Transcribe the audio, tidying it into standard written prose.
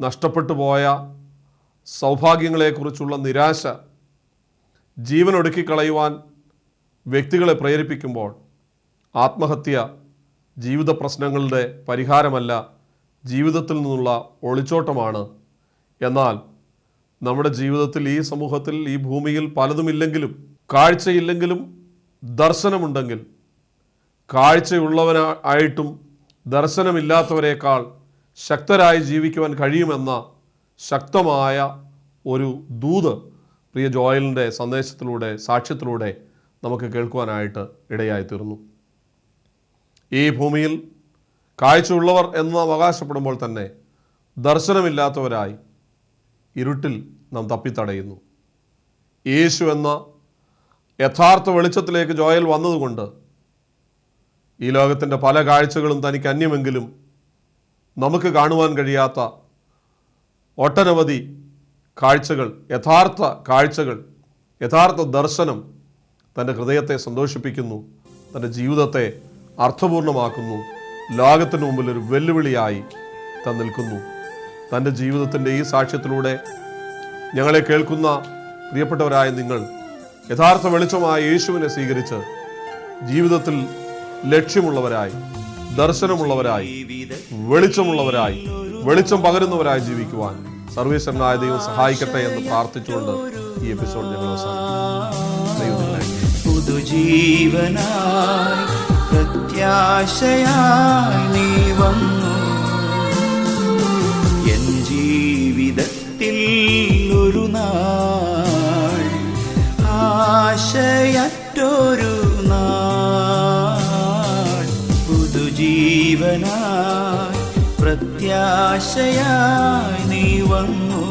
നഷ്ടപ്പെട്ടു പോയ സൗഭാഗ്യങ്ങളെക്കുറിച്ചുള്ള നിരാശ ജീവനൊടുക്കിക്കളയുവാൻ വ്യക്തികളെ പ്രേരിപ്പിക്കുമ്പോൾ ആത്മഹത്യ ജീവിത പ്രശ്നങ്ങളുടെ പരിഹാരമല്ല, ജീവിതത്തിൽ നിന്നുള്ള ഒളിച്ചോട്ടമാണ്. എന്നാൽ നമ്മുടെ ജീവിതത്തിൽ, ഈ സമൂഹത്തിൽ, ഈ ഭൂമിയിൽ പലതുമില്ലെങ്കിലും, കാഴ്ചയില്ലെങ്കിലും ദർശനമുണ്ടെങ്കിൽ, കാഴ്ചയുള്ളവനായിട്ടും ദർശനമില്ലാത്തവരെക്കാൾ ശക്തരായി ജീവിക്കുവാൻ കഴിയുമെന്ന ശക്തമായ ഒരു ദൂത് പ്രിയ ജോയലിൻ്റെ സന്ദേശത്തിലൂടെ, സാക്ഷ്യത്തിലൂടെ നമുക്ക് കേൾക്കുവാനായിട്ട് ഇടയായിത്തീർന്നു. ഈ ഭൂമിയിൽ കാഴ്ചയുള്ളവർ എന്ന് അവകാശപ്പെടുമ്പോൾ തന്നെ ദർശനമില്ലാത്തവരായി ഇരുട്ടിൽ നാം തപ്പിത്തടയുന്നു. യേശു എന്ന യഥാർത്ഥ വെളിച്ചത്തിലേക്ക് ജോയൽ വന്നതുകൊണ്ട് ഈ ലോകത്തിൻ്റെ പല കാഴ്ചകളും തനിക്ക് അന്യമെങ്കിലും നമുക്ക് കാണുവാൻ കഴിയാത്ത ഒട്ടനവധി കാഴ്ചകൾ, യഥാർത്ഥ കാഴ്ചകൾ, യഥാർത്ഥ ദർശനം തൻ്റെ ഹൃദയത്തെ സന്തോഷിപ്പിക്കുന്നു, തൻ്റെ ജീവിതത്തെ അർത്ഥപൂർണമാക്കുന്നു, ലോകത്തിന് മുമ്പിൽ ഒരു വെല്ലുവിളിയായി താൻ നിൽക്കുന്നു. തൻ്റെ ജീവിതത്തിൻ്റെ ഈ സാക്ഷ്യത്തിലൂടെ ഞങ്ങളെ കേൾക്കുന്ന പ്രിയപ്പെട്ടവരായ നിങ്ങൾ യഥാർത്ഥ വെളിച്ചമായ യേശുവിനെ സ്വീകരിച്ച് ജീവിതത്തിൽ ലക്ഷ്യമുള്ളവരായി, ദർശനമുള്ളവരായി, വെളിച്ചമുള്ളവരായി, വെളിച്ചം പകരുന്നവരായി ജീവിക്കുവാൻ സർവേശ്വരനായ ദൈവം സഹായിക്കട്ടെ എന്ന് പ്രാർത്ഥിച്ചുകൊണ്ട് ഈ എപ്പിസോഡ് ഞങ്ങൾ അവസാനിപ്പിക്കുന്നു. പുതുജീവനായി പ്രത്യാശയായി നീ വന്നു, എൻ ജീവിതത്തിൽ ഒരു നാൾ ആശയറ്റൊരു നാൾ, പുതുജീവനായി പ്രത്യാശയായി നീ വന്നു.